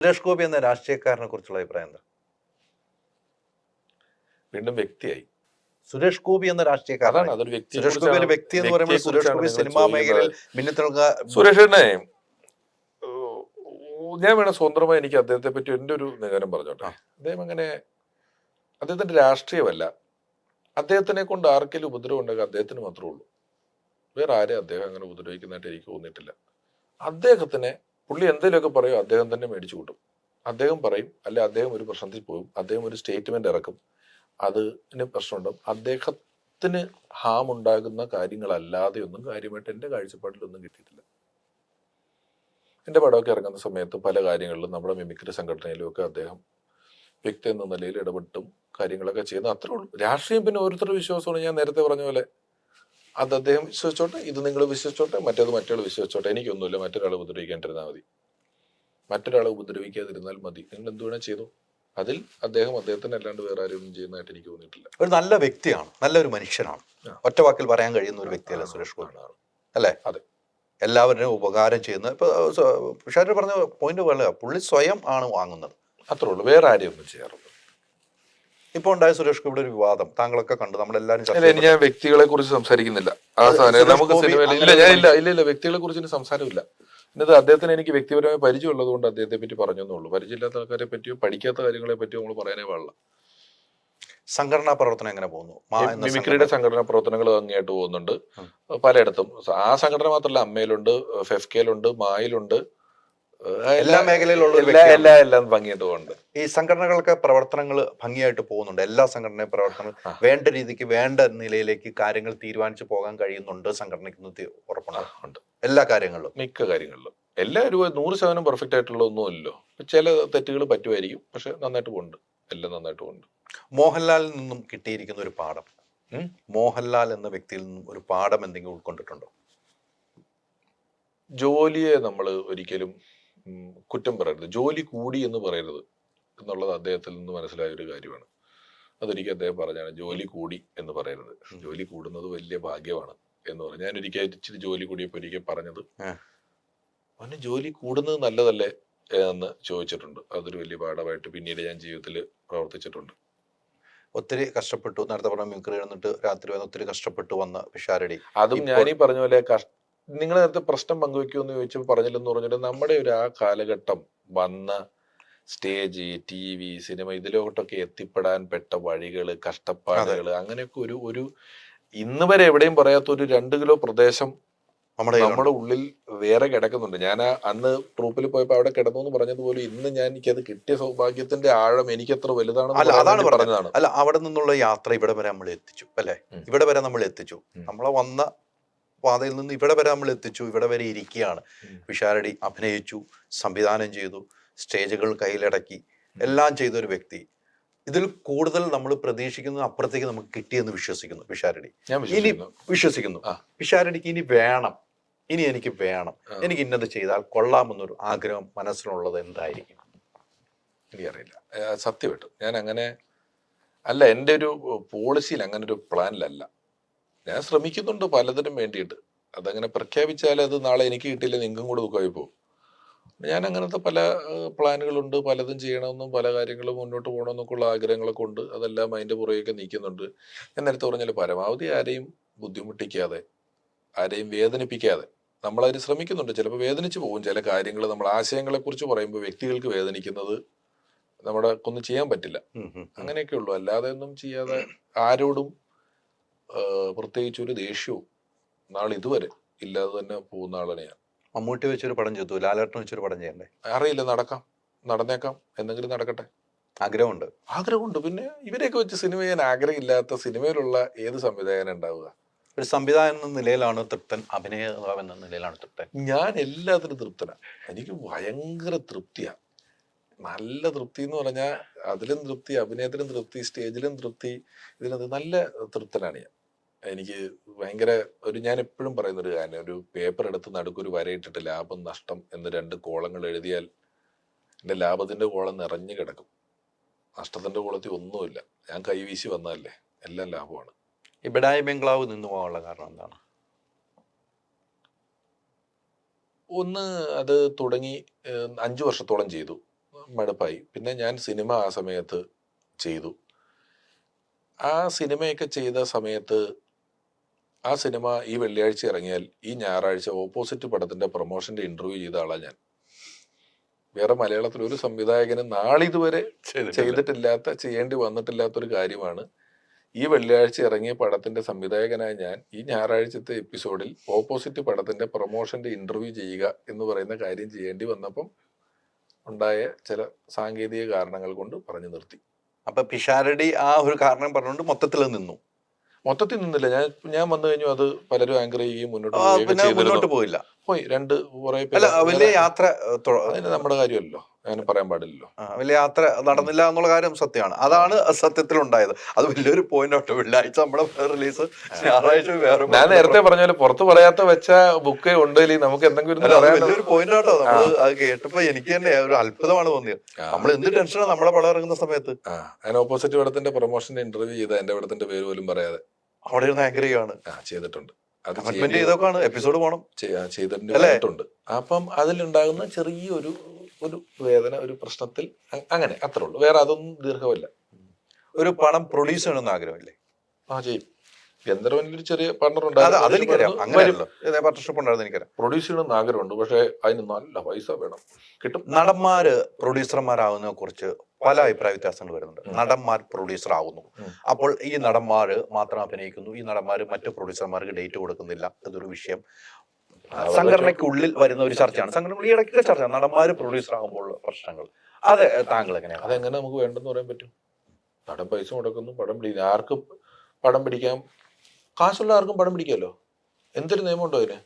സുരേഷ് ഗോപി എന്ന രാഷ്ട്രീയക്കാരനെ കുറിച്ചുള്ള അഭിപ്രായം എന്താ? വീണ്ടും വ്യക്തിയായി. സുരേഷ് ഗോപി എന്ന രാഷ്ട്രീയക്കാരൻ, അതൊരു സുരേഷ് ഗോപി ഒരു വ്യക്തി എന്ന് പറയുമ്പോൾ സുരേഷ് ഗോപി സിനിമാ മേഖലയിൽ സുരേഷിനെ ഞാൻ വേണം സ്വന്തമായി എനിക്ക് അദ്ദേഹത്തെ പറ്റി എൻ്റെ ഒരു നിഗമനം പറഞ്ഞോട്ടെ. അദ്ദേഹത്തിന്റെ രാഷ്ട്രീയമല്ല, അദ്ദേഹത്തിനെ കൊണ്ട് ആർക്കെങ്കിലും ഉപദ്രവം ഉണ്ടെങ്കിൽ അദ്ദേഹത്തിന് മാത്രമേ ഉള്ളൂ. വേറെ ആരെയും അദ്ദേഹം അങ്ങനെ ഉപദ്രവിക്കുന്നതായിട്ട് എനിക്ക് തോന്നിയിട്ടില്ല. അദ്ദേഹത്തിന് പുള്ളി എന്തെങ്കിലുമൊക്കെ പറയും, അദ്ദേഹം തന്നെ മേടിച്ചു കൂട്ടും. അദ്ദേഹം പറയും, അല്ലെ അദ്ദേഹം ഒരു പ്രശ്നത്തിൽ പോകും, അദ്ദേഹം ഒരു സ്റ്റേറ്റ്മെന്റ് ഇറക്കും, അതിന് പ്രശ്നമുണ്ടാവും. അദ്ദേഹത്തിന് ഹാം ഉണ്ടാകുന്ന കാര്യങ്ങളല്ലാതെ ഒന്നും കാര്യമായിട്ട് എൻ്റെ കാഴ്ചപ്പാടിലൊന്നും കിട്ടിയിട്ടില്ല. എൻ്റെ പടമൊക്കെ ഇറങ്ങുന്ന സമയത്ത് പല കാര്യങ്ങളിലും നമ്മുടെ മിമിക്രി സംഘടനയിലും ഒക്കെ അദ്ദേഹം വ്യക്തി എന്ന നിലയിൽ ഇടപെട്ടും കാര്യങ്ങളൊക്കെ ചെയ്യുന്ന അത്രേ ഉള്ളൂ. രാഷ്ട്രീയം പിന്നെ ഓരോരുത്തരുടെ വിശ്വാസമാണ്. ഞാൻ നേരത്തെ പറഞ്ഞ പോലെ അത് അദ്ദേഹം വിശ്വസിച്ചോട്ടെ, ഇത് നിങ്ങൾ വിശ്വസിച്ചോട്ടെ, മറ്റേത് മറ്റൊരാൾ വിശ്വസിച്ചോട്ടെ. എനിക്കൊന്നുമില്ല, മറ്റൊരാളെ ഉപദ്രവിക്കാണ്ടിരുന്നാൽ മതി, മറ്റൊരാളെ ഉപദ്രവിക്കാതിരുന്നാൽ മതി. നിങ്ങൾ എന്ത് വേണേൽ ചെയ്തു. അതിൽ അദ്ദേഹത്തിന് അല്ലാണ്ട് വേറെ ആരും ഒന്നും ചെയ്യുന്നതായിട്ട് എനിക്ക് തോന്നിയിട്ടില്ല. ഒരു നല്ല വ്യക്തിയാണ്, നല്ലൊരു മനുഷ്യനാണ്, ഒറ്റ വാക്കിൽ പറയാൻ കഴിയുന്ന ഒരു വ്യക്തിയല്ല സുരേഷ് ഗോപി, അല്ലേ? അതെ, എല്ലാവരുടെയും ഉപകാരം ചെയ്യുന്ന. ഇപ്പൊ പിഷാരടി പറഞ്ഞ പോയിന്റ് പോലെ പുള്ളി സ്വയം ആണ് വാങ്ങുന്നത്, അത്രേ ഉള്ളൂ, വേറെ ആരെയും ഒന്നും ചെയ്യാറുള്ളൂ. ഇപ്പൊ ഉണ്ടായ സുരേഷ് ഗോപിയുടെ ഒരു വിവാദം താങ്കളൊക്കെ കണ്ടു, നമ്മളെല്ലാവരും. ഞാൻ വ്യക്തികളെ കുറിച്ച് സംസാരിക്കുന്നില്ല. നമുക്ക് സിനിമയിൽ ഇല്ല വ്യക്തികളെ കുറിച്ച് സംസാരമില്ല. എന്നിട്ട് അദ്ദേഹത്തിന് എനിക്ക് വ്യക്തിപരമായി പരിചയമുള്ളത് കൊണ്ട് അദ്ദേഹത്തെ പറ്റി പറഞ്ഞെന്നുള്ളൂ. പരിചയമില്ലാത്ത ആൾക്കാരെ പറ്റിയോ പഠിക്കാത്ത കാര്യങ്ങളെ പറ്റിയോ നമ്മൾ പറയാനേ പാടില്ല. സംഘടനാ പ്രവർത്തനം എങ്ങനെ പോകുന്നു? മിമിക്രിയുടെ സംഘടനാ പ്രവർത്തനങ്ങൾ ഭംഗിയായിട്ട് പോകുന്നുണ്ട് പലയിടത്തും. ആ സംഘടന മാത്രമല്ല, അമ്മയിലുണ്ട്, ഫെഫ്കയിലുണ്ട്, മായിലുണ്ട്, എല്ലാ മേഖലയിലുള്ള എല്ലാം ഭംഗിയായിട്ട് പോകുന്നുണ്ട്. ഈ സംഘടനകളൊക്കെ പ്രവർത്തനങ്ങൾ ഭംഗിയായിട്ട് പോകുന്നുണ്ട്. എല്ലാ സംഘടന പ്രവർത്തനങ്ങൾ വേണ്ട രീതിക്ക് വേണ്ട നിലയിലേക്ക് കാര്യങ്ങൾ തീരുമാനിച്ചു പോകാൻ കഴിയുന്നുണ്ട് സംഘടനയ്ക്ക് ഉറപ്പുണ്ട്. എല്ലാ കാര്യങ്ങളിലും, മിക്ക കാര്യങ്ങളിലും എല്ലാവരും 100% പെർഫെക്റ്റ് ആയിട്ടുള്ള ഒന്നുമില്ലല്ലോ. ചില തെറ്റുകൾ പറ്റുമായിരിക്കും, പക്ഷെ നന്നായിട്ട് പോകുന്നുണ്ട്, എല്ലാം നന്നായിട്ട് പോകുന്നുണ്ട്. മോഹൻലാലിൽ നിന്നും കിട്ടിയിരിക്കുന്ന ഒരു പാഠം, മോഹൻലാൽ എന്ന വ്യക്തിയിൽ നിന്നും ഒരു പാഠം എന്തെങ്കിലും ഉൾക്കൊണ്ടിട്ടുണ്ടോ? ജോലിയെ നമ്മൾ ഒരിക്കലും കുറ്റം പറയരുത്, ജോലി കൂടി എന്ന് പറയരുത് എന്നുള്ളത് അദ്ദേഹത്തിൽ നിന്ന് മനസ്സിലായ ഒരു കാര്യമാണ്. അതൊരിക്കൽ അദ്ദേഹം പറഞ്ഞാണ്, ജോലി കൂടി എന്ന് പറയരുത്, ജോലി കൂടുന്നത് വലിയ ഭാഗ്യമാണ് എന്ന് പറഞ്ഞു. ഞാൻ ഇച്ചിരി ജോലി കൂടിയപ്പോൾ ഒരിക്കൽ പറഞ്ഞത്, അവന് ജോലി കൂടുന്നത് നല്ലതല്ലേ എന്ന് ചോദിച്ചിട്ടുണ്ട്. അതൊരു വലിയ പാഠമായിട്ട് പിന്നീട് ഞാൻ ജീവിതത്തിൽ പ്രവർത്തിച്ചിട്ടുണ്ട്. ഒത്തിരി കഷ്ടപ്പെട്ടു, നേരത്തെ പറഞ്ഞ മിമിക്രി എന്നിട്ട് രാത്രി വന്ന് ഒത്തിരി കഷ്ടപ്പെട്ടു വന്ന പിഷാരടി. അതും ഞാനീ പറഞ്ഞ പോലെ നിങ്ങൾ നേരത്തെ പ്രശ്നം പങ്കുവെക്കുമെന്ന് ചോദിച്ചപ്പോൾ പറഞ്ഞില്ലെന്ന് പറഞ്ഞിട്ട് നമ്മുടെ ആ കാലഘട്ടം വന്ന സ്റ്റേജ്, TV, സിനിമ, ഇതിലോട്ടൊക്കെ എത്തിപ്പെടാൻ പെട്ട വഴികള്, കഷ്ടപ്പാടുകള്, അങ്ങനെയൊക്കെ ഒരു ഇന്ന് വരെ എവിടെയും പറയാത്ത ഒരു 2 കിലോ പ്രദേശം നമ്മുടെ ഉള്ളിൽ വേറെ കിടക്കുന്നുണ്ട്. ഞാൻ അന്ന് ട്രൂപ്പിൽ പോയപ്പോ അവിടെ കിടന്നു എന്ന് പറഞ്ഞതുപോലെ ഇന്ന് എനിക്കത് കിട്ടിയ സൗഭാഗ്യത്തിന്റെ ആഴം എനിക്ക് എത്ര വലുതാണെന്ന് പറഞ്ഞതാണ്. അല്ല, അവിടെ നിന്നുള്ള യാത്ര ഇവിടെ വരെ നമ്മൾ എത്തിച്ചു, അല്ലെ? ഇവിടെ വരെ നമ്മൾ എത്തിച്ചു, നമ്മളെ വന്ന പാതയിൽ നിന്ന് ഇവിടെ വരെ നമ്മൾ എത്തിച്ചു, ഇവിടെ വരെ ഇരിക്കുകയാണ്. പിഷാരടി അഭിനയിച്ചു, സംവിധാനം ചെയ്തു, സ്റ്റേജുകൾ കയ്യിലടക്കി, എല്ലാം ചെയ്ത ഒരു വ്യക്തി. ഇതിൽ കൂടുതൽ നമ്മൾ പ്രതീക്ഷിക്കുന്നത് അപ്പുറത്തേക്ക് നമുക്ക് കിട്ടിയെന്ന് വിശ്വസിക്കുന്നു പിഷാരടി. ഇനി വിശ്വസിക്കുന്നു പിഷാരടിക്ക് ഇനി വേണം, ഇനി എനിക്ക് വേണം, എനിക്ക് ഇന്നത് ചെയ്താൽ കൊള്ളാമെന്നൊരു ആഗ്രഹം മനസ്സിലുള്ളത് എന്തായിരിക്കും? എനിക്കറിയില്ല, സത്യമായിട്ട് ഞാൻ അങ്ങനെ അല്ല, എൻ്റെ ഒരു പോളിസിയിൽ അങ്ങനെ ഒരു പ്ലാനിലല്ല. ഞാൻ ശ്രമിക്കുന്നുണ്ട് പലതിനും വേണ്ടിയിട്ട്. അതങ്ങനെ പ്രഖ്യാപിച്ചാൽ അത് നാളെ എനിക്ക് കിട്ടിയില്ല, നിങ്ങൾക്കും കൂടെ ദുഃഖമായി പോകും. ഞാൻ അങ്ങനത്തെ പല പ്ലാനുകളുണ്ട്, പലതും ചെയ്യണമെന്നും പല കാര്യങ്ങളും മുന്നോട്ട് പോകണമെന്നൊക്കെ ഉള്ള ആഗ്രഹങ്ങളൊക്കെ ഉണ്ട്. അതെല്ലാം അതിൻ്റെ പുറകെയൊക്കെ നീക്കുന്നുണ്ട്. ഞാൻ നേരത്തെ പറഞ്ഞാൽ പരമാവധി ആരെയും ബുദ്ധിമുട്ടിക്കാതെ, ആരെയും വേദനിപ്പിക്കാതെ നമ്മളതിന് ശ്രമിക്കുന്നുണ്ട്. ചിലപ്പോൾ വേദനിച്ചു പോകും ചില കാര്യങ്ങൾ. നമ്മൾ ആശയങ്ങളെക്കുറിച്ച് പറയുമ്പോൾ വ്യക്തികൾക്ക് വേദനിക്കുന്നത് നമ്മുടെ ഒന്നും ചെയ്യാൻ പറ്റില്ല, അങ്ങനെയൊക്കെ ഉള്ളൂ. അല്ലാതെ ഒന്നും ചെയ്യാതെ ആരോടും പ്രത്യേകിച്ച് ഒരു ദേഷ്യവും നാളെ ഇതുവരെ ഇല്ലാതെ തന്നെ പോകുന്ന ആളാണ് ഞാൻ. മമ്മൂട്ടി വെച്ചൊരു പടം ചെയ്തു, ലാലേട്ടൻ വെച്ചൊരു പടം ചെയ്യണ്ടേ? അറിയില്ല, നടന്നേക്കാം, എന്തെങ്കിലും നടക്കട്ടെ. ആഗ്രഹമുണ്ട്. പിന്നെ ഇവരെയൊക്കെ വെച്ച് സിനിമ ചെയ്യാൻ ആഗ്രഹമില്ലാത്ത സിനിമയിലുള്ള ഏത് സംവിധായകൻ ഉണ്ടാവുക? ഒരു സംവിധായകൻ എന്ന നിലയിലാണ് തൃപ്തൻ, അഭിനേതാവ് എന്ന നിലയിലാണ് തൃപ്തൻ? ഞാൻ എല്ലാത്തിനും തൃപ്തനാണ്. എനിക്ക് ഭയങ്കര തൃപ്തിയാ, നല്ല തൃപ്തി എന്ന് പറഞ്ഞാൽ അതിലും തൃപ്തി, അഭിനയത്തിലും തൃപ്തി, സ്റ്റേജിലും തൃപ്തി, ഇതിനകത്ത് നല്ല തൃപ്തനാണ് ഞാൻ. എനിക്ക് ഭയങ്കര ഞാൻ എപ്പോഴും പറയുന്ന ഒരു കാര്യം, ഒരു പേപ്പർ എടുത്ത് നടുക്കൊരു വരയിട്ടിട്ട് ലാഭം നഷ്ടം എന്ന് 2 കോളങ്ങൾ എഴുതിയാൽ എൻ്റെ ലാഭത്തിന്റെ കോളം നിറഞ്ഞു കിടക്കും, നഷ്ടത്തിന്റെ കോളത്തിൽ ഒന്നുമില്ല. ഞാൻ കൈവീശി വന്നതല്ലേ, എല്ലാം ലാഭമാണ്. ഈ ബഡായി ബംഗ്ലാവ് നിന്ന് പോകാനുള്ള കാരണം എന്താണ്? ഒന്ന്, അത് തുടങ്ങി 5 വർഷത്തോളം ചെയ്തു, മടുപ്പായി. പിന്നെ ഞാൻ സിനിമ ആ സമയത്ത് ചെയ്തു. ആ സിനിമയൊക്കെ ചെയ്ത സമയത്ത് ആ സിനിമ ഈ വെള്ളിയാഴ്ച ഇറങ്ങിയാൽ ഈ ഞായറാഴ്ച ഓപ്പോസിറ്റ് പടത്തിന്റെ പ്രൊമോഷന്റെ ഇന്റർവ്യൂ ചെയ്ത ആളാണ് ഞാൻ. വേറെ മലയാളത്തിൽ ഒരു സംവിധായകന് നാളിതുവരെ ചെയ്തിട്ടില്ലാത്ത, ചെയ്യേണ്ടി വന്നിട്ടില്ലാത്തൊരു കാര്യമാണ്. ഈ വെള്ളിയാഴ്ച ഇറങ്ങിയ പടത്തിന്റെ സംവിധായകനായ ഞാൻ ഈ ഞായറാഴ്ചത്തെ എപ്പിസോഡിൽ ഓപ്പോസിറ്റ് പടത്തിന്റെ പ്രൊമോഷന്റെ ഇന്റർവ്യൂ ചെയ്യുക എന്ന് പറയുന്ന കാര്യം ചെയ്യേണ്ടി വന്നപ്പം ഉണ്ടായ ചില സാങ്കേതിക കാരണങ്ങൾ കൊണ്ട് പറഞ്ഞു നിർത്തി. അപ്പൊ പിഷാരടി ആ ഒരു കാരണം പറഞ്ഞുകൊണ്ട് മൊത്തത്തിൽ നിന്നു. മൊത്തത്തിൽ നിന്നില്ല. ഞാൻ വന്നു കഴിഞ്ഞു അത് പലരും ആങ്കർ ചെയ്യുകയും പിന്നെ മുന്നോട്ട് പോയില്ല. പോയി രണ്ട് കുറെ അല്ല, വലിയ യാത്ര അതിന് നമ്മുടെ കാര്യമല്ലോ, അങ്ങനെ പറയാൻ പാടില്ലല്ലോ. വലിയ യാത്ര നടന്നില്ല എന്നുള്ള കാര്യം സത്യമാണ്. അതാണ് സത്യത്തിൽ ഉണ്ടായത്. അത് വലിയൊരു പോയിന്റ് ആട്ടോ. വെള്ളിയാഴ്ച നമ്മുടെ റിലീസ്, ഞായറാഴ്ച വേറെ. ഞാൻ നേരത്തെ പറഞ്ഞ പോലെ പുറത്ത് പറയാത്ത വെച്ച ബുക്ക് ഉണ്ടെങ്കിൽ നമുക്ക് എന്തെങ്കിലും വലിയൊരു പോയിന്റ് ആട്ടോ. നമ്മൾ അത് കേട്ടപ്പോ എനിക്ക് തന്നെ ഒരു അത്ഭുതമാണ് തോന്നിയത്. നമ്മൾ എന്ത് ടെൻഷനാണ് നമ്മളെ പടം ഇറങ്ങുന്ന സമയത്ത്. അതിന് ഓപ്പോസിറ്റ് പടത്തിന്റെ പ്രൊമോഷന്റെ ഇന്റർവ്യൂ ചെയ്ത എന്റെ പടത്തിന്റെ പേര് പോലും പറയാതെ അവിടെ ഇരുന്ന് ആങ്കർ ചെയ്യാണ്. ചെയ്തിട്ടുണ്ട്. അത് എപ്പിസോഡ് പോകണം ചെയ്തിട്ടുണ്ട്. അപ്പം അതിലുണ്ടാകുന്ന ചെറിയൊരു ഒരു വേദന, ഒരു പ്രശ്നത്തിൽ അങ്ങനെ അത്രേ ഉള്ളൂ. വേറെ അതൊന്നും ദീർഘമല്ല. ഒരു പണം പ്രൊഡ്യൂസ് ചെയ്യണമെന്ന് ആഗ്രഹമില്ലേ? ചെയ്യും. ഗന്ധർവനിലൊരു ചെറിയ പാർട്ണർ പ്രൊഡ്യൂസ് ചെയ്യണമെന്ന് ആഗ്രഹമുണ്ട്. പക്ഷെ അതിന് നല്ല പൈസ വേണം. കിട്ടും. നടന്മാര് പ്രൊഡ്യൂസർമാരാവുന്നതിനെ കുറിച്ച് പല അഭിപ്രായ വ്യത്യാസങ്ങൾ വരുന്നുണ്ട്. നടന്മാർ പ്രൊഡ്യൂസർ ആവുന്നു, അപ്പോൾ ഈ നടന്മാര് മാത്രം അഭിനയിക്കുന്നു, ഈ നടന്മാര് മറ്റു പ്രൊഡ്യൂസർമാർക്ക് ഡേറ്റ് കൊടുക്കുന്നില്ല. ഇതൊരു വിഷയം സംഘടനയ്ക്കുള്ളിൽ വരുന്ന ഒരു ചർച്ചയാണ്. സംഘടന ഈ ഇടയ്ക്ക് ചർച്ച നടന്മാര് പ്രൊഡ്യൂസർ ആകുമ്പോൾ പ്രശ്നങ്ങൾ. അത് താങ്കൾ എങ്ങനെയാണ്? അതെങ്ങനെ നമുക്ക് വേണ്ടെന്ന് പറയാൻ പറ്റും? നടൻ പൈസ മുടക്കുന്നു, പടം പിടിക്കുന്നു. ആർക്കും പടം പിടിക്കാം, കാശുള്ള ആർക്കും പടം പിടിക്കാമല്ലോ. എന്തൊരു നിയമമുണ്ടോ അതിന്?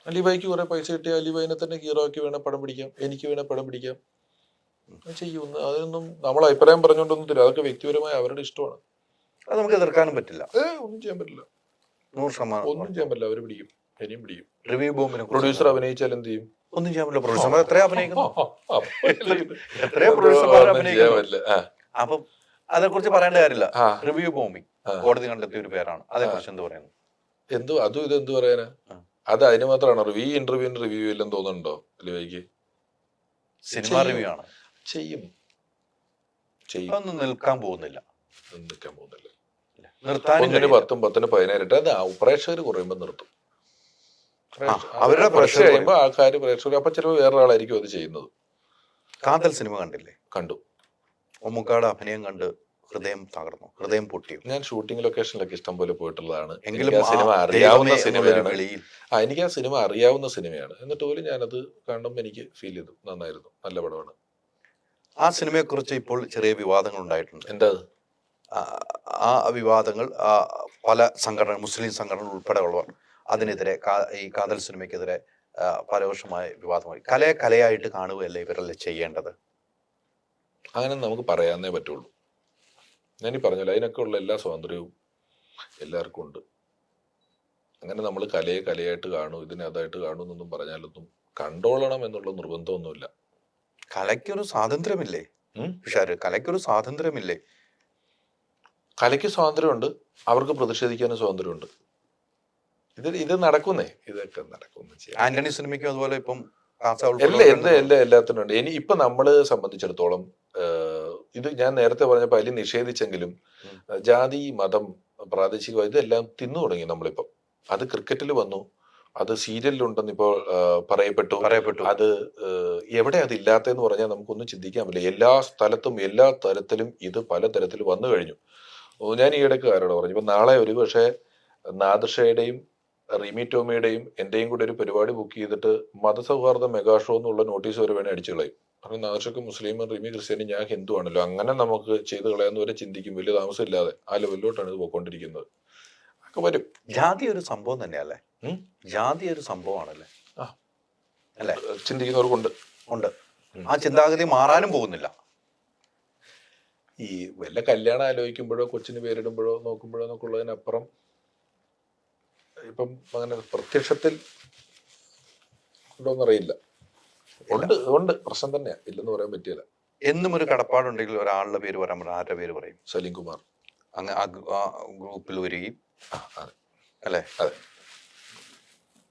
അലിബായിക്ക് കുറെ പൈസ കിട്ടിയാൽ അലിബായിനെ തന്നെ ഹീറോ ആക്കി വേണേൽ പടം പിടിക്കാം, എനിക്ക് വേണേൽ പടം പിടിക്കാം. ചെയ്യുന്നു. അതിനൊന്നും നമ്മൾ അഭിപ്രായം പറഞ്ഞുകൊണ്ടൊന്നും തരില്ല. അതൊക്കെ വ്യക്തിപരമായ അവരുടെ ഇഷ്ടമാണ്. അത് നമുക്ക് എതിർക്കാനും പറ്റില്ല. ഒന്നും ചെയ്യാൻ പറ്റില്ല. 100% ഒന്നും ചെയ്യാൻ പറ്റില്ല. അവര് പിടിക്കും, ഇനിയും പിടിക്കും. റിവ്യൂ ബോംബിനെ പ്രൊഡ്യൂസർ അഭിനയിച്ചാൽ എന്ത് ചെയ്യും? ഒന്നും ചെയ്യാൻ പറ്റില്ല. പ്രൊഡ്യൂസർമാർ എത്ര അഭിനയിക്കുന്നു, അപ്പം അതേക്കുറിച്ച് പറയേണ്ട കാര്യമില്ല. റിവ്യൂ ബോംബിങ് കോടതി കണ്ടെത്തിയ ഒരു പേരാണ്. അതേക്കുറിച്ച് എന്ത് പറയുന്നു? അതും ഇതെന്ത് പറയാനാ? അത് അതിന് മാത്രമാണോ? റിവ്യൂ റിവ്യൂ ഇല്ലെന്ന് തോന്നുന്നുണ്ടോ അലിബായിക്ക്? സിനിമ റിവ്യൂ ആണ്. ചെയ്യും. ഒന്നും നിൽക്കാൻ പോകുന്നില്ല. ഒന്നിന് 10, 10ന് 15. അത് പ്രേക്ഷകർ കുറയുമ്പോ നിർത്തും. അവരുടെ പ്രേക്ഷകർ കഴിയുമ്പോ ആൾക്കാർ പ്രേക്ഷകർ, അപ്പൊ ചിലപ്പോൾ വേറൊരാളായിരിക്കും അത് ചെയ്യുന്നത്. കാതൽ സിനിമ കണ്ടില്ലേ? കണ്ടു. മമ്മൂക്കാട് അഭിനയം കണ്ട് ഹൃദയം തകർന്നു, ഹൃദയം പൊട്ടി. ഞാൻ ഷൂട്ടിംഗ് ലൊക്കേഷനിലൊക്കെ ഇഷ്ടം പോലെ പോയിട്ടുള്ളതാണ്. എങ്കിലും സിനിമ അറിയാവുന്ന സിനിമയാണ്. എനിക്ക് ആ സിനിമ അറിയാവുന്ന സിനിമയാണ്. എന്നിട്ട് പോലും ഞാനത് കാണുമ്പോൾ എനിക്ക് ഫീൽ ചെയ്തു, നന്നായിരുന്നു, നല്ല പടമാണ്. ആ സിനിമയെ കുറിച്ച് ഇപ്പോൾ ചെറിയ വിവാദങ്ങൾ ഉണ്ടായിട്ടുണ്ട്. എന്താ ആ വിവാദങ്ങൾ പല സംഘടന, മുസ്ലിം സംഘടനകൾ ഉൾപ്പെടെ ഉള്ളവർ അതിനെതിരെ, ഈ കാതൽ സിനിമയ്ക്കെതിരെ പരോക്ഷമായ വിവാദമായി. കലയെ കലയായിട്ട് കാണുകയല്ലേ ഇവരല്ലേ ചെയ്യേണ്ടത്? അങ്ങനെ നമുക്ക് പറയാനേ പറ്റുള്ളൂ. ഞാനീ പറഞ്ഞല്ലോ, അതിനൊക്കെ ഉള്ള എല്ലാ സ്വാതന്ത്ര്യവും എല്ലാവർക്കും ഉണ്ട്. അങ്ങനെ നമ്മൾ കലയെ കലയായിട്ട് കാണൂ, ഇതിനെ അതായിട്ട് കാണൂ എന്നൊന്നും പറഞ്ഞാലൊന്നും കണ്ടോളണം എന്നുള്ള നിർബന്ധമൊന്നുമില്ല. കലയ്ക്കൊരു സ്വാതന്ത്ര്യമില്ലേ പിഷാര്? കലയ്ക്കൊരു സ്വാതന്ത്ര്യമില്ലേ? കലയ്ക്ക് സ്വാതന്ത്ര്യമുണ്ട്, അവർക്ക് പ്രതിഷേധിക്കാനും സ്വാതന്ത്ര്യമുണ്ട്. ഇത് നടക്കുന്നേ, ഇതൊക്കെ നടക്കുന്നു. ആന്റണി സിനിമയ്ക്കും അതുപോലെ ഇപ്പം എല്ലാത്തിനും ഉണ്ട്. ഇപ്പൊ നമ്മള് സംബന്ധിച്ചിടത്തോളം ഇത് ഞാൻ നേരത്തെ പറഞ്ഞപ്പോ അതിൽ നിഷേധിച്ചെങ്കിലും ജാതി, മതം, പ്രാദേശിക ഇതെല്ലാം തിന്നു തുടങ്ങി നമ്മളിപ്പം. അത് ക്രിക്കറ്റിൽ വന്നു, അത് സീരിയലിലുണ്ടെന്ന് ഇപ്പോൾ പറയപ്പെട്ടു. അത് എവിടെ അതില്ലാത്തെന്ന് പറഞ്ഞാൽ നമുക്കൊന്നും ചിന്തിക്കാൻ പറ്റില്ല. എല്ലാ സ്ഥലത്തും എല്ലാ തരത്തിലും ഇത് പല തരത്തിൽ വന്നു കഴിഞ്ഞു. ഞാൻ ഈ ഇടയ്ക്ക് ആരോട് പറഞ്ഞു, ഇപ്പൊ നാളെ ഒരു പക്ഷേ നാദിർഷയുടെയും റിമി ടോമിയുടെയും എന്റെയും കൂടെ ഒരു പരിപാടി ബുക്ക് ചെയ്തിട്ട് മതസൗഹാർദ്ദ മെഗാ ഷോ എന്നുള്ള നോട്ടീസ് വരെ വേണേ അടിച്ചു കളയും. കാരണം നാദിർഷക്ക് മുസ്ലിമും റിമി ക്രിസ്ത്യാനും ഞാൻ ഹിന്ദു ആണല്ലോ, അങ്ങനെ നമുക്ക് ചെയ്ത് കളയാന്ന് വരെ ചിന്തിക്കും. വലിയ താമസമില്ലാതെ ആ ലെവലിലോട്ടാണ് ഇത് പോയിക്കൊണ്ടിരിക്കുന്നത്. ഒക്കെ വരും. ജാതി ഒരു സംഭവം തന്നെയല്ലേ? ജാതി ഒരു സംഭവമാണല്ലേ? അല്ലേ? ചിന്തിക്കുന്നവർക്കുണ്ട്. ആ ചിന്താഗതി മാറാനും പോകുന്നില്ല. ഈ വല്ല കല്യാണം ആലോചിക്കുമ്പോഴോ കൊച്ചിന് പേരിടുമ്പോഴോ നോക്കുമ്പോഴോ എന്നൊക്കെ ഉള്ളതിനപ്പുറം ഇപ്പം അങ്ങനെ പ്രത്യക്ഷത്തിൽ ഉണ്ടോന്നറിയില്ല. ഉണ്ട്, പ്രശ്നം തന്നെയാ, ഇല്ലെന്ന് പറയാൻ പറ്റില്ല. എന്നും ഒരു കടപ്പാടുണ്ടെങ്കിൽ ഒരാളുടെ പേര് പറയാൻ പറ്റും. ആരുടെ പേര് പറയും? സലീം കുമാർ. അങ്ങ് ആ ഗ്രൂപ്പിൽ വരികയും അല്ലേ? അതെ.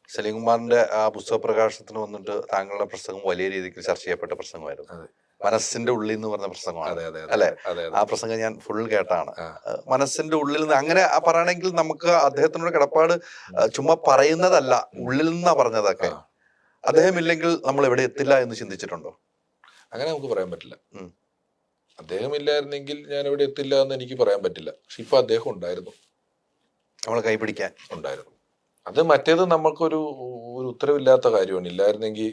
സലീം കുമാറിന്റെ ആ പുസ്തക പ്രകാശനത്തിന് വന്നിട്ട് താങ്കളുടെ പ്രസംഗം വലിയ രീതിക്ക് ചർച്ച ചെയ്യപ്പെട്ട പ്രസംഗമായിരുന്നു. മനസ്സിന്റെ ഉള്ളിൽ എന്ന് പറഞ്ഞ പ്രസംഗമാണ് അതെ അതെ അല്ലെ? അതെ ആ പ്രസംഗം ഞാൻ ഫുൾ കേട്ടാണ്. ആ. മനസ്സിന്റെ ഉള്ളിൽ നിന്ന് അങ്ങനെ പറയണമെങ്കിൽ നമുക്ക് അദ്ദേഹത്തിനോട് കിടപ്പാട് ചുമ്മാ പറയുന്നതല്ല, ഉള്ളിൽ നിന്നാ പറഞ്ഞതൊക്കെ. അദ്ദേഹം ഇല്ലെങ്കിൽ നമ്മൾ എവിടെ എത്തില്ല എന്ന് ചിന്തിച്ചിട്ടുണ്ടോ? അങ്ങനെ നമുക്ക് പറയാൻ പറ്റില്ല. അദ്ദേഹം ഇല്ലായിരുന്നെങ്കിൽ ഞാൻ എവിടെ എത്തില്ല എന്ന് എനിക്ക് പറയാൻ പറ്റില്ല. പക്ഷെ ഇപ്പൊ അദ്ദേഹം ഉണ്ടായിരുന്നു, നമ്മളെ കൈപിടിക്കാൻ ഉണ്ടായിരുന്നു. അത് മറ്റേത് നമുക്കൊരു ഉത്തരവില്ലാത്ത കാര്യമാണ്. ഇല്ലായിരുന്നെങ്കിൽ,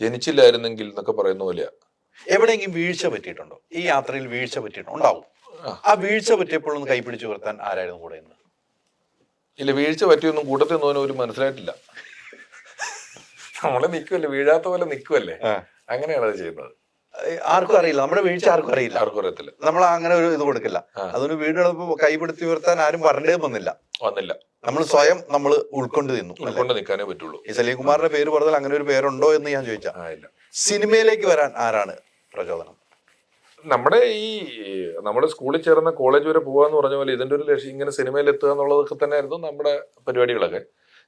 ജനിച്ചില്ലായിരുന്നെങ്കിൽ എന്നൊക്കെ പറയുന്ന പോലെയാ. എവിടെയെങ്കിലും വീഴ്ച പറ്റിയിട്ടുണ്ടോ? ഈ യാത്രയിൽ വീഴ്ച പറ്റിയിട്ടുണ്ടോ? ഉണ്ടാവും. ആ വീഴ്ച പറ്റിയപ്പോഴൊന്ന് കൈപിടിച്ചു ഉയർത്താൻ ആരായിരുന്നു കൂടെ എന്ന്? ഇല്ല, വീഴ്ച പറ്റിയൊന്നും കൂട്ടത്തിൽ നിന്ന് ഒരു മനസ്സിലായിട്ടില്ല. നമ്മളെ നിൽക്കുമല്ലേ, വീഴാത്ത പോലെ നിൽക്കുമല്ലേ, അങ്ങനെയാണ് അത് ചെയ്യുന്നത്. ആർക്കും അറിയില്ല, നമ്മുടെ വീഴ്ച ആർക്കും അറിയില്ല, ആർക്കും അറിയത്തില്ല. നമ്മൾ അങ്ങനെ ഒരു ഇത് കൊടുക്കില്ല. അതൊരു വീടെടുപ്പ് കൈപിടുത്തി ഉയർത്താൻ ആരും പറഞ്ഞേ വന്നില്ല. നമ്മൾ സ്വയം നമ്മൾ ഉൾക്കൊണ്ട് നിൽക്കാനേ പറ്റുള്ളൂ. ഈ സലീം കുമാറിന്റെ പേര് പറഞ്ഞാൽ അങ്ങനെ ഒരു പേരുണ്ടോ എന്ന് ഞാൻ ചോദിച്ചാ. സിനിമയിലേക്ക് വരാൻ ആരാണ് പ്രചോദനം? നമ്മുടെ സ്കൂളിൽ ചേർന്ന കോളേജ് വരെ പോവാന്ന് പറഞ്ഞ പോലെ ഇതിന്റെ ഒരു ലക്ഷ്യം ഇങ്ങനെ സിനിമയിൽ എത്തുക എന്നുള്ളതൊക്കെ തന്നെയായിരുന്നു നമ്മുടെ പരിപാടികളൊക്കെ.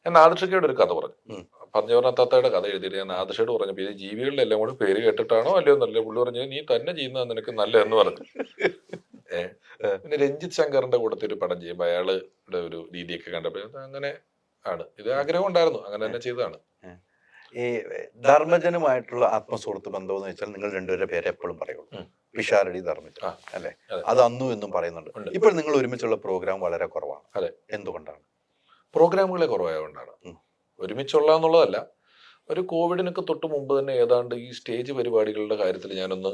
ഞാൻ നാദിർഷയ്ക്കയുടെ ഒരു കഥ പറഞ്ഞു, പഞ്ചവർണ്ണത്താത്തയുടെ കഥ എഴുതിയിട്ട് ഞാൻ നാദിർഷയോട് പറഞ്ഞപ്പോൾ ഇത് ജീവികളുടെ എല്ലാം കൂടെ പേര് കേട്ടിട്ടാണോ അല്ലയോ എന്നല്ല. പുള്ളി പറഞ്ഞു നീ തന്നെ ചെയ്യുന്നത് നിനക്ക് നല്ലതെന്ന് പറഞ്ഞു. പിന്നെ രഞ്ജിത്ത് ശങ്കറിന്റെ കൂടത്തിൽ ഒരു പടം ചെയ്യുമ്പോൾ അയാളുടെ ഒരു രീതിയൊക്കെ കണ്ടപ്പോൾ അങ്ങനെ ആണ്, ഇത് ആഗ്രഹം ഉണ്ടായിരുന്നു, അങ്ങനെ തന്നെ ചെയ്തതാണ്. ഈ ധർമ്മജനുമായിട്ടുള്ള ആത്മസുഹൃത്ത് ബന്ധം എന്ന് വെച്ചാൽ നിങ്ങൾ രണ്ടുപേരുടെ പേര് എപ്പോഴും പറയുള്ളൂ, പിഷാരടി ധർമ്മജൻ അല്ലെ? അത് അന്നും എന്നും പറയുന്നുണ്ട്. ഇപ്പോൾ നിങ്ങൾ ഒരുമിച്ചുള്ള പ്രോഗ്രാം വളരെ കുറവാണ്. അതെ, എന്തുകൊണ്ടാണ്? പ്രോഗ്രാമുകളെ കുറവായതുകൊണ്ടാണ്. ഒരുമിച്ചുള്ള എന്നുള്ളതല്ല, ഒരു കോവിഡിനൊക്കെ തൊട്ട് മുമ്പ് തന്നെ ഏതാണ്ട് ഈ സ്റ്റേജ് പരിപാടികളുടെ കാര്യത്തിൽ ഞാനൊന്ന്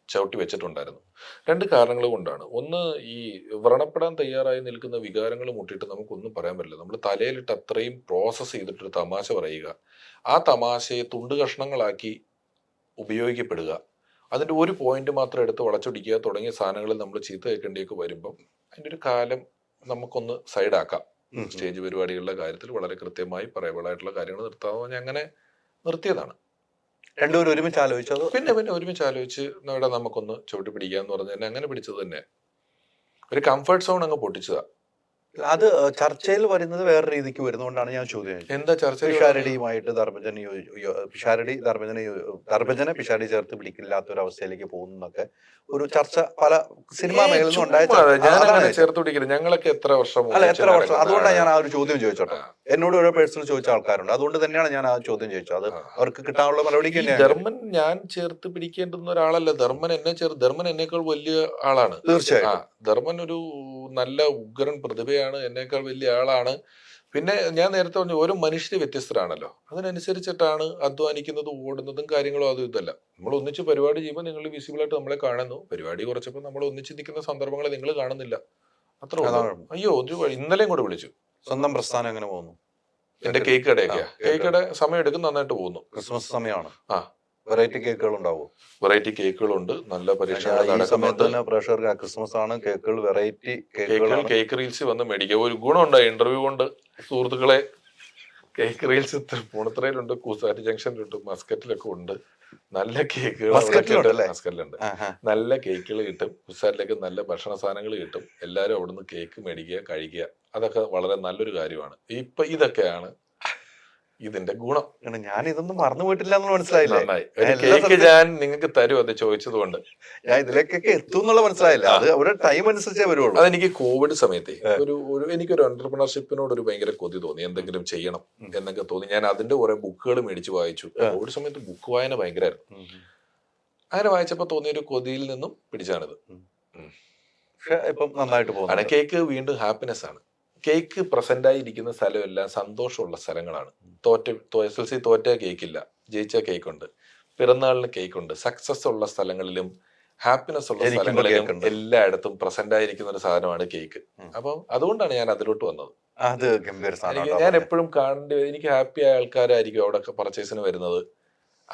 ചവിട്ടി വെച്ചിട്ടുണ്ടായിരുന്നു. 2 കാരണങ്ങൾ കൊണ്ടാണ്. ഒന്ന്, ഈ വ്രണപ്പെടാൻ തയ്യാറായി നിൽക്കുന്ന വികാരങ്ങൾ മുട്ടിയിട്ട് നമുക്കൊന്നും പറയാൻ പറ്റില്ല. നമ്മൾ തലയിലിട്ട് അത്രയും പ്രോസസ്സ് ചെയ്തിട്ടൊരു തമാശ പറയുക, ആ തമാശയെ തുണ്ട് കഷ്ണങ്ങളാക്കി ഉപയോഗിക്കപ്പെടുക, അതിൻ്റെ ഒരു പോയിന്റ് മാത്രം എടുത്ത് വളച്ചൊടിക്കുക തുടങ്ങിയ സാധനങ്ങളിൽ നമ്മൾ ചീത്ത കേൾക്കേണ്ടിയൊക്കെ വരുമ്പം അതിൻ്റെ ഒരു കാലം നമുക്കൊന്ന് സൈഡാക്കാം. സ്റ്റേജ് പരിപാടികളുടെ കാര്യത്തിൽ വളരെ കൃത്യമായി പറയപ്പെടായിട്ടുള്ള കാര്യങ്ങൾ നിർത്താമെന്ന് ഞാൻ അങ്ങനെ നിർത്തിയതാണ്. രണ്ടുപേരും ഒരുമിച്ച് ആലോചിച്ചത്? പിന്നെ ഒരുമിച്ച് ആലോചിച്ച് ഇവിടെ നമുക്കൊന്ന് ചവിട്ടി പിടിക്കാന്ന് പറഞ്ഞ് തന്നെ അങ്ങനെ പിടിച്ചത് തന്നെ. ഒരു കംഫർട്ട് സോൺ അങ്ങ് പൊട്ടിച്ചതാ. അത് ചർച്ചയിൽ വരുന്നത് വേറെ രീതിക്ക് വരുന്നതുകൊണ്ടാണ് ഞാൻ ചോദ്യം. എന്താ ചർച്ച? പിഷാരടിയുമായിട്ട് ധർമ്മജനെ പിഷാരടി ചേർത്ത് പിടിക്കില്ലാത്ത ഒരു അവസ്ഥയിലേക്ക് പോകുന്നൊക്കെ ഒരു ചർച്ച പല സിനിമാ മേഖലയിലും ഉണ്ടായ ചേർത്ത് പിടിക്കരുത്. ഞങ്ങളൊക്കെ എത്ര വർഷം? അതുകൊണ്ടാണ് ഞാൻ ആ ഒരു ചോദ്യം ചോദിച്ചോട്ടെ. എന്നോട് ഓരോ പേഴ്സണൽ ചോദിച്ച ആൾക്കാരുണ്ട്, അതുകൊണ്ട് തന്നെയാണ് ഞാൻ ആ ചോദ്യം ചോദിച്ചത്. അത് അവർക്ക് കിട്ടാനുള്ള മറുപടിക്ക് തന്നെയാണ്. ധർമ്മൻ ഞാൻ ചേർത്ത് പിടിക്കേണ്ടുന്ന ഒരാളല്ല. ധർമ്മൻ എന്നേക്കാൾ വലിയ ആളാണ്. തീർച്ചയായും ധർമ്മൻ ഒരു നല്ല ഉഗ്രൻ പ്രതിഭയാണ്, എന്നേക്കാൾ വലിയ ആളാണ്. പിന്നെ ഞാൻ നേരത്തെ പറഞ്ഞു, ഓരോ മനുഷ്യര് വ്യത്യസ്തരാണല്ലോ, അതിനനുസരിച്ചിട്ടാണ് അധ്വാനിക്കുന്നതും ഓടുന്നതും കാര്യങ്ങളും. അതും ഇതല്ല. നമ്മൾ ഒന്നിച്ച് പരിപാടി ചെയ്യുമ്പോൾ നിങ്ങൾ വിസിബിളായിട്ട് നമ്മളെ കാണുന്നു. പരിപാടി കുറച്ചപ്പോൾ നമ്മൾ ഒന്നിച്ച് നിൽക്കുന്ന സന്ദർഭങ്ങളെ നിങ്ങൾ കാണുന്നില്ല, അത്ര. അയ്യോ, ഇന്നലെയും കൂടെ വിളിച്ചു. സ്വന്തം പ്രസ്ഥാനം എങ്ങനെ പോകുന്നു? എന്റെ കേക്ക് കടയൊക്കെയാ. കേക്ക് കട സമയം എടുക്കും, നന്നായിട്ട് പോകുന്നു. ക്രിസ്മസ് സമയമാണ്. വെറൈറ്റി കേക്കുകൾ ഉണ്ടാവും. വെറൈറ്റി കേക്കുകളുണ്ട്, നല്ല പരീക്ഷണം. പ്രേക്ഷകർക്ക് ക്രിസ്മസ് ആണ്, കേക്കുകൾ, വെറൈറ്റി കേക്കുകൾ. കേക്ക് റീൽസ് വന്ന് മേടിക്കുക. ഒരു ഗുണമുണ്ടായി ഇന്റർവ്യൂ കൊണ്ട് സുഹൃത്തുക്കളെ. കേക്ക് റീൽസ് പൂണത്രയിലുണ്ട്, കൂസാറ്റ് ജംഗ്ഷനിലുണ്ട്, മസ്കറ്റിലൊക്കെ ഉണ്ട്. നല്ല കേക്കുകൾ മസ്കറ്റിലുണ്ട്. നല്ല കേക്കുകൾ കിട്ടും. കുസാറ്റിലേക്ക് നല്ല ഭക്ഷണ സാധനങ്ങൾ കിട്ടും. എല്ലാവരും അവിടുന്ന് കേക്ക് മേടിക്കുക, കഴിക്കുക. അതൊക്കെ വളരെ നല്ലൊരു കാര്യമാണ്. ഇപ്പൊ ഇതൊക്കെയാണ് ഇതിന്റെ ഗുണം. ഞാൻ ഇതൊന്നും മറന്നു പോയിട്ടില്ല എന്ന് മനസ്സിലായില്ലേ? കേക്ക് ഞാൻ നിങ്ങൾക്ക് തരും, അത് ചോദിച്ചത് കൊണ്ട്. ഞാൻ ഇതിലേക്കൊക്കെ എത്തും എന്നുള്ള മനസ്സിലായില്ല. അത് ഒരു ടൈം അനുസരിച്ചേ വരുള്ളൂ. അതെനിക്ക് കോവിഡ് സമയത്തെ എനിക്കൊരു എന്റർപ്രണർഷിപ്പിനോട് ഒരു ഭയങ്കര കൊതി തോന്നി, എന്തെങ്കിലും ചെയ്യണം എന്നൊക്കെ തോന്നി. ഞാൻ അതിന്റെ കുറെ ബുക്കുകൾ മേടിച്ച് വായിച്ചു. കോവിഡ് സമയത്ത് ബുക്ക് വായന ഭയങ്കരമായിരുന്നു. അങ്ങനെ വായിച്ചപ്പോ തോന്നിയൊരു കൊതിയിൽ നിന്നും പിടിച്ചാണിത്. ഇപ്പം നന്നായിട്ട് പോകുന്നു. കേക്ക് വീണ്ടും ഹാപ്പിനെസ് ആണ്. കേക്ക് പ്രസന്റ് ആയിരിക്കുന്ന സ്ഥലമെല്ലാം സന്തോഷമുള്ള സ്ഥലങ്ങളാണ്. SLC തോറ്റ കേക്കില്ല, ജയിച്ച കേക്കുണ്ട്. പിറന്നാളിന് കേക്കുണ്ട്. സക്സസ് ഉള്ള സ്ഥലങ്ങളിലും ഹാപ്പിനെസ് ഉള്ള സ്ഥലങ്ങളിലും എല്ലായിടത്തും പ്രസന്റ് ആയിരിക്കുന്ന ഒരു സാധനമാണ് കേക്ക്. അപ്പം അതുകൊണ്ടാണ് ഞാൻ അതിലോട്ട് വന്നത്. ഞാൻ എപ്പോഴും എനിക്ക് ഹാപ്പി ആയ ആൾക്കാരായിരിക്കും അവിടെ പർച്ചേസിന് വരുന്നത്.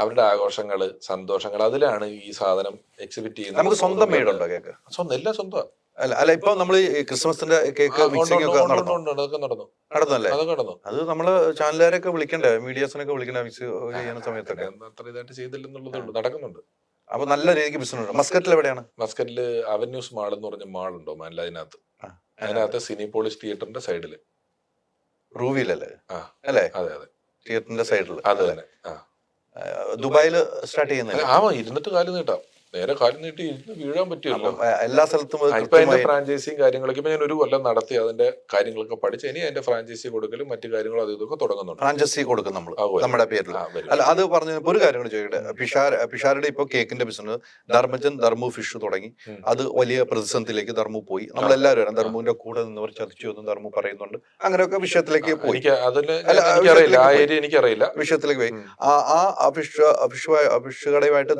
അവരുടെ ആഘോഷങ്ങള്, സന്തോഷങ്ങൾ, അതിലാണ് ഈ സാധനം എക്സിബിറ്റ് ചെയ്യുന്നത്. നമുക്ക് സ്വന്തം മേടുണ്ടോ കേക്ക്? സ്വന്തം, എല്ലാം സ്വന്തം. അല്ല ഇപ്പൊ നമ്മള് ക്രിസ്മസിന്റെ കേക്ക് മിക്സിംഗ് ഒക്കെ നടന്നല്ലേ? അത് നമ്മള് ചാനലുകാരൊക്കെ വിളിക്കണ്ടേ, മീഡിയാസിനൊക്കെ വിളിക്കണ്ടേ മിക്സ് ചെയ്യുന്ന സമയത്തൊക്കെ? അത്ര ഇതായിട്ട് ചെയ്തില്ലെന്നുള്ളതുണ്ട്, നടക്കുന്നുണ്ട്. അപ്പൊ നല്ല രീതിക്ക് ബിസിനസ് ഉണ്ട്. മസ്കറ്റിൽ എവിടെയാണ്? മസ്കറ്റില് അവന്യൂസ് മാൾ എന്ന് പറഞ്ഞ മാളുണ്ടോ മാനിലതിനകത്ത്. അതിനകത്ത് സിനിപോളിസ് തിയേറ്ററിന്റെ സൈഡില്. റൂവിലല്ലേ? അല്ലേ? അതെ അതെ, തിയേറ്ററിന്റെ സൈഡില്. അത് തന്നെ. ദുബായില് സ്റ്റാർട്ട് ചെയ്യുന്നില്ല? ഇരുന്നിട്ട് കാല് നീട്ടാം. നേരെ കാലം നീട്ടി ഇരുന്ന് വീഴാൻ പറ്റിയല്ലോ. എല്ലാ സ്ഥലത്തും അത് ഇപ്പൊ അതിന്റെ കൃത്യമായി ഫ്രാഞ്ചൈസിയും കാര്യങ്ങളൊക്കെ ഇപ്പൊ ഞാൻ ഒരു കൊല്ലം നടത്തി അതിന്റെ കാര്യങ്ങളൊക്കെ പഠിച്ച് ഇനി അതിന്റെ ഫ്രാഞ്ചൈസി കൊടുക്കലും മറ്റു കാര്യങ്ങളും അത് ഇതൊക്കെ തുടങ്ങുന്നുണ്ട്. ഫ്രാഞ്ചൈസി കൊടുക്കും നമ്മൾ ആ, വരും. നമ്മുടെ പേരിൽ. ആ, വരും. അല്ല, അത് പറഞ്ഞ ഒരു കാര്യം കൂടി ചോദിക്കട്ടെ. പിഷാരുടെ ഇപ്പൊ കേക്കിന്റെ ബിസിനസ് ധർമ്മജൻ ധർമ്മു ഫിഷ് തുടങ്ങി. അത് വലിയ പ്രതിസന്ധിയിലേക്ക് ധർമ്മു പോയി. നമ്മളെല്ലാവരും ധർമ്മുവിന്റെ കൂടെ നിന്നവർ ചതിച്ചു എന്ന് ധർമ്മു പറയുന്നുണ്ട്. അങ്ങനെയൊക്കെ വിഷയത്തിലേക്ക് പോയി. എനിക്ക് അതില് അല്ല, എനിക്കറിയില്ല, ആ വിഷയത്തിലേക്ക് ഏരിയ എനിക്കറിയില്ല. വിഷയത്തിലേക്ക് പോയി. ഉം. ആ ഫിഷ് കടയുമായിട്ട്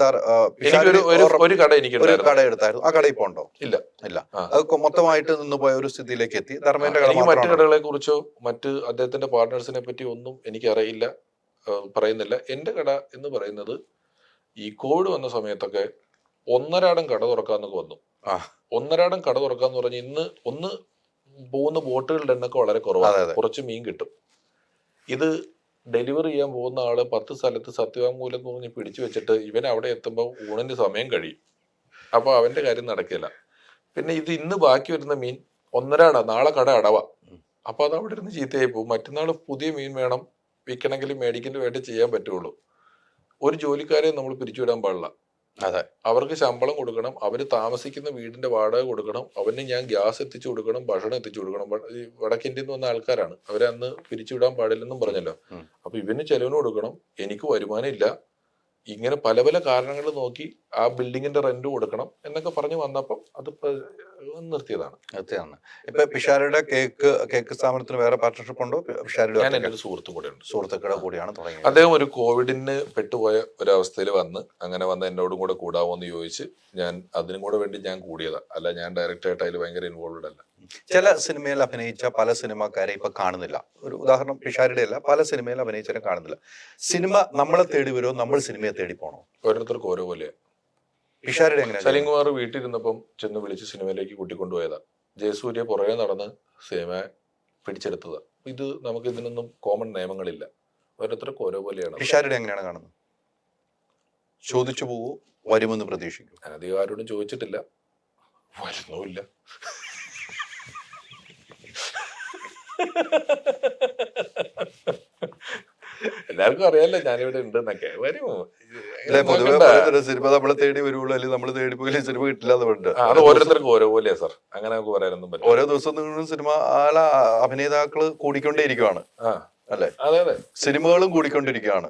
എനിക്കൊരു ഒരു കട ഒരു എനിക്കുണ്ടായിരുന്നു. കട എടുത്തായിരുന്നു. ആ കട ഇപ്പൊ ഉണ്ടോ? ഇല്ല. ഇല്ല. ആ. അത് മൊത്തമായിട്ട് നിന്ന് പോയ ഒരു സ്ഥിതിയിലേക്ക് എത്തി. ധർമ്മേന്റെ കട എനിക്ക് മറ്റു മാത്രമാണ്. കടകളെ കുറിച്ചോ മറ്റ് അദ്ദേഹത്തിന്റെ പാർട്ട്നേഴ്സിനെ പറ്റി ഒന്നും എനിക്കറിയില്ല, പറയുന്നില്ല. എന്റെ കട എന്ന് പറയുന്നത് ഈ കോവിഡ് വന്ന സമയത്തൊക്കെ ഒന്നരാടം കട തുറക്കാന്നൊക്കെ വന്നു. ആ. ഒന്നരാടം കട തുറക്കാന്ന് പറഞ്ഞ് ഇന്ന് ഒന്ന് പോകുന്ന ബോട്ടുകളുടെ എണ്ണൊക്കെ വളരെ അതെ, കുറവാണ്. അതെ. കുറച്ച് മീൻ കിട്ടും. ഇത് ഡെലിവറി ചെയ്യാൻ പോകുന്ന ആള് 10 സ്ഥലത്ത് സത്യവാങ്മൂലം എന്ന് പറഞ്ഞ് പിടിച്ചു വെച്ചിട്ട് ഇവൻ അവിടെ എത്തുമ്പോൾ ഊണിന് സമയം കഴിയും. അപ്പൊ അവന്റെ കാര്യം നടക്കില്ല. പിന്നെ ഇത് ഇന്ന് ബാക്കി വരുന്ന മീൻ ഒന്നരാടാ, നാളെ കട അടവാ. അപ്പൊ അത് അവിടെ ഇരുന്ന് ചീത്തയായി പോകും. മറ്റന്നാൾ പുതിയ മീൻ വേണം, വിൽക്കണമെങ്കിലും മേടിക്കലുമായിട്ട് ചെയ്യാൻ പറ്റുള്ളൂ. ഒരു ജോലിക്കാരെ നമ്മൾ പിരിച്ചുവിടാൻ പാടില്ല. അതെ. അവർക്ക് ശമ്പളം കൊടുക്കണം, അവര് താമസിക്കുന്ന വീടിന്റെ വാടക കൊടുക്കണം, അവന് ഞാൻ ഗ്യാസ് എത്തിച്ചു കൊടുക്കണം, ഭക്ഷണം എത്തിച്ചു കൊടുക്കണം. ഈ വടക്കിന്ത്യയിൽ നിന്ന് വന്ന ആൾക്കാരാണ്, അവരെ അന്ന് പിരിച്ചുവിടാൻ പാടില്ലെന്നും പറഞ്ഞല്ലോ. അപ്പൊ ഇവന് ചെലവിന് കൊടുക്കണം, എനിക്ക് വരുമാനം ഇല്ല, ഇങ്ങനെ പല പല കാരണങ്ങൾ നോക്കി ആ ബിൽഡിങ്ങിന്റെ റെന്റ് കൊടുക്കണം എന്നൊക്കെ പറഞ്ഞു വന്നപ്പം അത് നിർത്തിയതാണ്. ഇപ്പൊ പിഷാരുടെ കേക്ക് സ്ഥാപനത്തിന് വേറെ പാർട്ണർഷിപ്പ് ഉണ്ടോ? പിഷാരുടെ ഞാൻ എൻ്റെ ഒരു സുഹൃത്തും കൂടെ ഉണ്ട്. സുഹൃത്തുക്കളെ കൂടിയാണ് തുടങ്ങിയത്. അദ്ദേഹം ഒരു കോവിഡിന് പെട്ടുപോയ ഒരവസ്ഥയിൽ അങ്ങനെ വന്ന് എന്നോടും കൂടെ കൂടാമോ എന്ന് ചോദിച്ച് ഞാൻ അതിനും കൂടെ വേണ്ടി ഞാൻ കൂടിയതാ. അല്ല, ഞാൻ ഡയറക്റ്റായിട്ട് അതിൽ ഭയങ്കര ഇൻവോൾവ്ഡ് അല്ല. ചില സിനിമയിൽ അഭിനയിച്ച പല സിനിമാക്കാരെ ഇപ്പൊ കാണുന്നില്ല. ഒരു ഉദാഹരണം പിഷാരുടെ അല്ല, പല സിനിമയിൽ അഭിനയിച്ചാലും കാണുന്നില്ല. സിനിമ നമ്മളെ തേടി വരുമോ, നമ്മൾ സിനിമയെ തേടി പോണോ? ഓരോരുത്തർക്ക് ഓരോ പോലെയാണ്. പിഷാരുടെ എങ്ങനെയാണ്? സലീംകുമാർ വീട്ടിലിരുന്നപ്പം ചെന്ന് വിളിച്ച് സിനിമയിലേക്ക് കൂട്ടിക്കൊണ്ടുപോയതാ. ജയസൂര്യ പുറകെ നടന്ന് സിനിമ പിടിച്ചെടുത്തതാ. ഇത് നമുക്ക് ഇതിനൊന്നും കോമൺ നിയമങ്ങളില്ല. ഓരോരുത്തർക്ക് ഓരോ പോലെയാണ്. പിഷാരുടെ എങ്ങനെയാണ് കാണുന്നത്? ചോദിച്ചു പോവോ, വരുമെന്ന് പ്രതീക്ഷിക്കും? ഞാൻ അധികം ആരോടും ചോദിച്ചിട്ടില്ല, വരുന്നുമില്ല. എല്ലാവർക്കും അറിയാലോ ഞാനിവിടെ ഉണ്ടെന്നൊക്കെ. വരുമോ? സിനിമ നമ്മളെ തേടി വരുള്ളൂ, അല്ലെങ്കിൽ നമ്മൾ തേടി പോയി സിനിമ കിട്ടില്ല എന്ന് പറഞ്ഞിട്ട് അത് ഓരോരുത്തർക്കും ഓരോ പോലെയാ സാർ. അങ്ങനെ നമുക്ക് പറയാനൊന്നും പറ്റില്ല. ഓരോ ദിവസം സിനിമ അഭിനേതാക്കള് കൂടിക്കൊണ്ടേയിരിക്കുവാണ് അല്ലെ? അതെ അതെ, സിനിമകളും കൂടിക്കൊണ്ടിരിക്കുകയാണ്.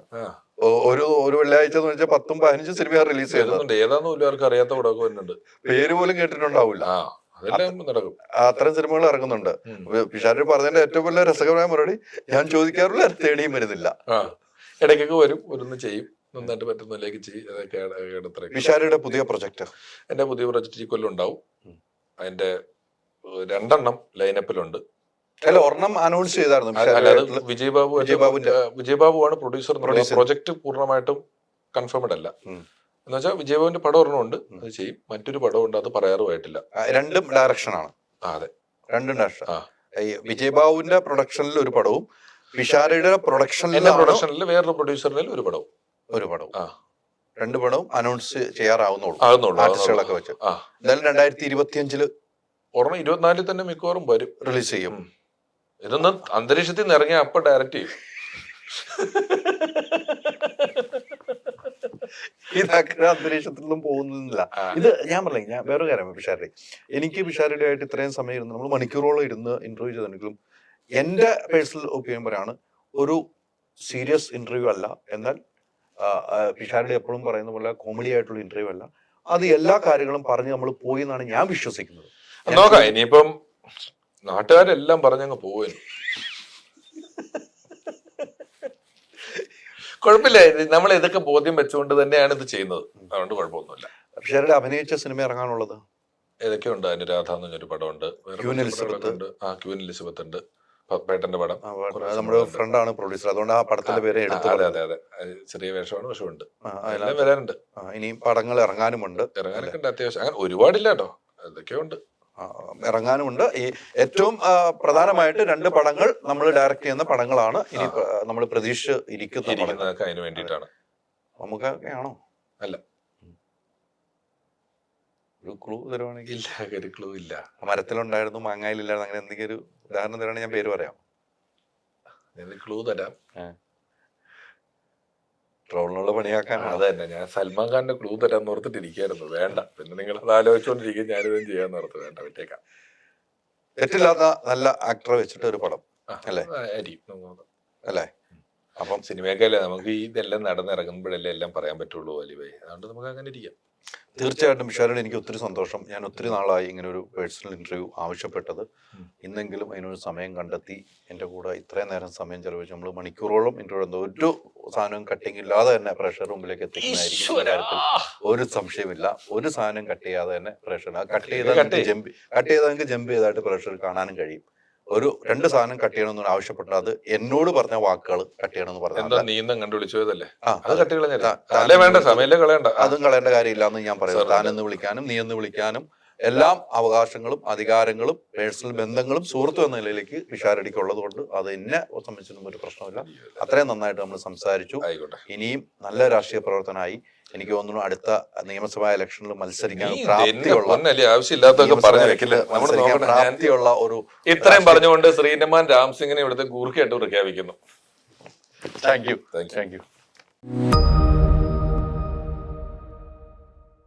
ഒരു വെള്ളിയാഴ്ച എന്ന് വെച്ചാൽ 10-15 സിനിമ റിലീസ് ചെയ്യുന്നുണ്ട്. ഏതാന്ന് പോലും ആർക്കും അറിയാത്ത പടമൊക്കെ വരുന്നുണ്ട്. പേര് പോലും കേട്ടിട്ടുണ്ടാവില്ല. നടക്കും. അത്തരം സിനിമകൾ ഇറങ്ങുന്നുണ്ട്. പിഷാര് പറഞ്ഞതിന്റെ ഏറ്റവും വലിയ രസകരമായ മറുപടി, ഞാൻ ചോദിക്കാറില്ല, തേടിയും വരുന്നില്ല. ഇടയ്ക്കൊക്കെ വരും, ഒരൊന്നും ചെയ്യും, നന്നായിട്ട് പറ്റുന്നില്ലേക്ക് ചെയ്യും. അതൊക്കെ പിഷാരിയുടെ പുതിയ പ്രൊജക്ട്. എന്റെ പുതിയ പ്രൊജക്ട് ഈ കൊല്ലം ഉണ്ടാവും. അതിന്റെ 2 ലൈനപ്പിലുണ്ട്. അല്ല, ഒരെണ്ണം അനൗൺസ് ചെയ്തായിരുന്നു. വിജയബാബുവാണ് പ്രൊഡ്യൂസർ. പ്രൊജക്ട് പൂർണ്ണമായിട്ടും കൺഫേംഡ് അല്ല. എന്ന് വെച്ചാൽ വിജയബാബുവിന്റെ പടം ഒരെണ്ണമുണ്ട്, അത് ചെയ്യും. മറ്റൊരു പടമുണ്ട്, അത് പറയാറുമായിട്ടില്ല. രണ്ടും ഡയറക്ഷൻ ആണ്. അതെ, രണ്ടും ഡയറക്ഷൻ. വിജയബാബുവിന്റെ പ്രൊഡക്ഷനിൽ ഒരു പടവും പിഷാരയുടെ പ്രൊഡക്ഷനിൽ വേറൊരു പ്രൊഡ്യൂസറിൽ ഒരു പടവും. 2 പടവും അനൗൺസ് ചെയ്യാറാവുന്നുള്ളൂ ആർട്ടിസ്റ്റുകളൊക്കെ വെച്ച്. എന്തായാലും 2025 ഒരെണ്ണം 24 തന്നെ മിക്കവാറും വരും, റിലീസ് ചെയ്യും. ഇതൊന്നും അന്തരീക്ഷത്തിൽ നിന്ന് ഇറങ്ങിയ അപ്പൊ ഡയറക്റ്റ് ചെയ്യും. ഇതൊക്കെ അന്തരീക്ഷത്തിലൊന്നും പോകുന്നില്ല. ഇത് ഞാൻ പറഞ്ഞില്ല, ഞാൻ വേറെ കാര്യം പിഷാരുടെ, എനിക്ക് പിഷാരുടെ ആയിട്ട് ഇത്രയും സമയം ഇരുന്ന് നമ്മൾ മണിക്കൂറോളം ഇരുന്ന് ഇന്റർവ്യൂ ചെയ്തിട്ടുണ്ടെങ്കിലും എന്റെ പേഴ്സണൽ ഒപ്പീനിയൻ പറയാണ്, ഒരു സീരിയസ് ഇന്റർവ്യൂ അല്ല. എന്നാൽ പിഷാരുടെ എപ്പോഴും പറയുന്ന പോലെ കോമഡി ആയിട്ടുള്ള ഇന്റർവ്യൂ അല്ല. അത് എല്ലാ കാര്യങ്ങളും പറഞ്ഞ് നമ്മൾ പോയി എന്നാണ് ഞാൻ വിശ്വസിക്കുന്നത്. നോക്കാം, ഇനിയിപ്പം നാട്ടുകാരെല്ലാം പറഞ്ഞങ്ങ് പോവുന്നു. കുഴപ്പമില്ല, നമ്മൾ ഇതൊക്കെ ബോധ്യം വെച്ചുകൊണ്ട് തന്നെയാണ് ഇത് ചെയ്യുന്നത്, അതുകൊണ്ട് കുഴപ്പമൊന്നുമില്ല. പിഷാരുടെ അഭിനയിച്ച സിനിമ ഇറങ്ങാനുള്ളത് ഏതൊക്കെയുണ്ട്? രാധ എന്ന് പറഞ്ഞൊരു പടമുണ്ട്, ക്യൂൻ എലിസബത്ത് ഉണ്ട്, പേട്ടന്റെ പടം. നമ്മുടെ ഫ്രണ്ടാണ് പ്രൊഡ്യൂസർ, അതുകൊണ്ട് ആ പടത്തിന്റെ പേര് എടുത്തു. അതെ അതെ അതെ, ചെറിയ വേഷമാണ്, പക്ഷെ ഉണ്ട്, എല്ലാം വരാനുണ്ട്. ഇനിയും പടങ്ങൾ ഇറങ്ങാനുമുണ്ട്. ഇറങ്ങാനൊക്കെ ഉണ്ട് അത്യാവശ്യം, അങ്ങനെ ഒരുപാടില്ല കേട്ടോ, അതൊക്കെയുണ്ട്, ഇറങ്ങാനുണ്ട്. ഈ ഏറ്റവും പ്രധാനമായിട്ട് 2 പടങ്ങൾ നമ്മൾ ഡയറക്ട് ചെയ്യുന്ന പടങ്ങളാണ് ഇനി നമ്മൾ പ്രതീക്ഷിച്ചിരിക്കുന്നതൊക്കെ അതിന് വേണ്ടിയിട്ടാണ്. നമുക്കൊക്കെയാണോ? അല്ല, ഒരു ക്ലൂ തരുവാണെങ്കിൽ. ഇല്ല, ഒരു ക്ലൂ ഇല്ല. മരത്തിലുണ്ടായിരുന്നു, മാങ്ങായിലില്ലായിരുന്നു, അങ്ങനെ എന്തെങ്കിലും ഒരു ഉദാഹരണം തരുവാണെങ്കിൽ ഞാൻ പേര് പറയാം. ക്ലൂ തരാം. ട്രോളിനുള്ള പണിയാക്കാനാണ്. അത് തന്നെ, ഞാൻ സൽമാൻ ഖാന്റെ ക്ലൂ തരാന്ന് ഓർത്തിട്ടിരിക്കായിരുന്നു. വേണ്ട, പിന്നെ നിങ്ങൾ അത് ആലോചിച്ചോണ്ടിരിക്കും, ഞാനിതും ചെയ്യാന്ന് ഓർത്ത്. വേണ്ട, വിട്ടേക്കാം. തെറ്റില്ലാത്ത നല്ല ആക്ടറെ വെച്ചിട്ട് ഒരു പടം അല്ലേ? അല്ലേ? അപ്പം സിനിമയൊക്കെ അല്ലേ, നമുക്ക് ഈ ഇതെല്ലാം നടന്നിറങ്ങുമ്പോഴല്ലേ എല്ലാം പറയാൻ പറ്റുള്ളൂ വലിയ. അതുകൊണ്ട് നമുക്ക് അങ്ങനെ ഇരിക്കാം. തീർച്ചയായിട്ടും വിശാലോട് എനിക്ക് ഒത്തിരി സന്തോഷം. ഞാൻ ഒത്തിരി നാളായി ഇങ്ങനെ ഒരു പേഴ്സണൽ ഇന്റർവ്യൂ ആവശ്യപ്പെട്ടത്. ഇന്നെങ്കിലും അതിനൊരു സമയം കണ്ടെത്തി എൻ്റെ കൂടെ ഇത്രയും നേരം സമയം ചെലവഴിച്ച് നമ്മൾ മണിക്കൂറോളം ഇന്റർവ്യൂ ഒരു സാധനവും കട്ടിങ് ഇല്ലാതെ തന്നെ പ്രേക്ഷകർ മുമ്പിലേക്ക് എത്തിക്കുന്നതായിരിക്കും കാര്യത്തിൽ ഒരു സംശയമില്ല. ഒരു സാധനം കട്ട് ചെയ്യാതെ തന്നെ പ്രേക്ഷകർ കട്ട് ചെയ്താൽ ജമ്പ് ചെയ്തായിട്ട് പ്രേക്ഷകർ കാണാനും കഴിയും. ഒരു 2 സാധനം കട്ട് ചെയ്യണമെന്ന് ആവശ്യപ്പെട്ടത് അത് എന്നോട് പറഞ്ഞ വാക്കുകൾ കട്ട് ചെയ്യണമെന്ന് പറഞ്ഞതല്ലേ. അതും കളയേണ്ട കാര്യമില്ല എന്ന് ഞാൻ പറയുന്നത്. താനെന്ന് വിളിക്കാനും നീ എന്ന് വിളിക്കാനും എല്ലാം അവകാശങ്ങളും അധികാരങ്ങളും പേഴ്സണൽ ബന്ധങ്ങളും സുഹൃത്തു എന്ന നിലയിലേക്ക് പിഷാരടിക്ക് ഉള്ളത് കൊണ്ട് അത് എന്നെ സംബന്ധിച്ചൊന്നും ഒരു പ്രശ്നമില്ല. അത്രയും നന്നായിട്ട് നമ്മൾ സംസാരിച്ചു. ഇനിയും നല്ല രാഷ്ട്രീയ പ്രവർത്തനമായി എനിക്ക് തോന്നുന്നു അടുത്ത നിയമസഭാ ഇലക്ഷനിൽ മത്സരിക്കാൻ പ്രാപ്തിയുള്ള ഒരു ഇത്രയും പറഞ്ഞുകൊണ്ട് ശ്രീനമാൻ രാംസിംഗിനെ ഇവിടുത്തെ ഗൂർഖയായിട്ട് പ്രഖ്യാപിക്കുന്നു. Thank you.